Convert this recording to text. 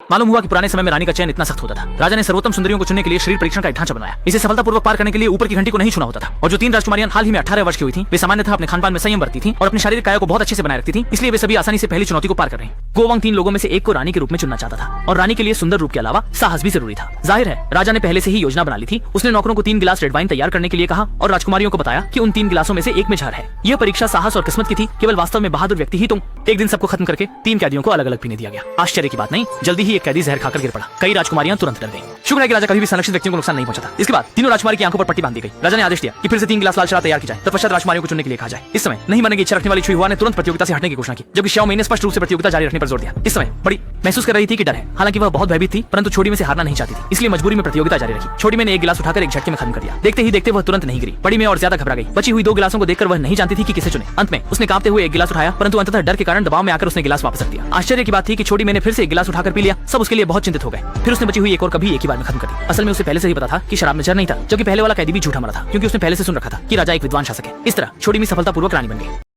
मालूम हुआ कि पुराने समय में रानी का चयन इतना सख्त होता था। राजा ने सर्वोत्तम सुंदरियों को चुनने के लिए शरीर परीक्षण का एक ढांचा बनाया। इसे सफलतापूर्वक पार करने के लिए ऊपर की घंटी को नहीं छूना होता था। और जो 3 राजकुमारियां हाल ही में 18 वर्ष की हुई थी, वे सामान्यतः अपने खानपान में संयम बरती थी और अपनी शारीरिक काया को बहुत अच्छे से बनाए रखती थी। इसलिए वे सभी आसानी से पहली चुनौती को पार कर रही। गोवांग 3 लोगों में से एक को रानी के रूप में चुनना चाहता था और रानी के लिए सुंदर रूप के अलावा साहस भी जरूरी था। जाहिर है राजा ने पहले से ही योजना बना ली थी। उसने नौकरों को 3 गिलास रेड वाइन तैयार करने के लिए कहा और राजकुमारियों को बताया कि उन 3 गिलासों में से एक में जहर है। यह परीक्षा साहस और किस्मत की थी। केवल वास्तव में बहादुर व्यक्ति ही तुम। एक दिन सबको खत्म करके 3 कैदियों को अलग अलग पीने दिया गया। आश्चर्य की बात नहीं, जल्दी ही एक कैदी जहर खाकर गिर पड़ा। कई राजकुमारियां तुरंत डर गईं। शुक्र है कि राजा कभी भी संरक्षित व्यक्तियों को नुकसान नहीं पहुंचाता। इसके बाद तीनों राजकुमारी की आंखों पर पट्टी बांध दी गई। राजा ने आदेश दिया कि फिर से 3 गिलास लाल शराब तैयार की जाए। तत्पश्चात राजकुमारियों को चुनने के लिए कहा जाए। इस समय नहीं बनने की इच्छा रखने वाली छुई हुआ ने तुरंत प्रतियोगिता से हटने की घोषणा की, जबकि श्याओ मई ने स्पष्ट रूप से प्रतियोगिता जारी रखने पर जोर दिया। इस समय बड़ी महसूस कर रही थी कि डर है। हालांकि वह बहुत भयभीत थी, परंतु छोटी में से हारना नहीं चाहती थी, इसलिए मजबूरी में प्रतियोगिता जारी रखी। छोटी में ने एक गिलास उठाकर एक झटके में खत्म कर दिया। देखते ही देखते वह तुरंत नहीं गिरी। बड़ी में और ज्यादा घबरा गई। बची हुई 2 गिलासों को देखकर वह नहीं जानती थी कि किसे चुने। अंत में उसने कांपते हुए एक गिलास उठाया, परंतु अंततः डर के कारण दबाव में आकर उसने गिलास वापस रख दिया। आश्चर्य की बात थी कि छोटी मैंने फिर से एक गिलास उठाकर पी लिया। सब उसके लिए बहुत चिंतित हो गए। फिर उसने बची हुई एक और कभी एक ही बार में खत्म कर दी। असल में उसे पहले से ही पता था कि शराब में जहर नहीं था, जबकि पहले वाला कैदी भी झूठा मरा था, क्योंकि उसने पहले से सुन रखा था कि राजा एक विद्वान शासक है। इस तरह छोटी में सफलतापूर्वक रानी बन गई।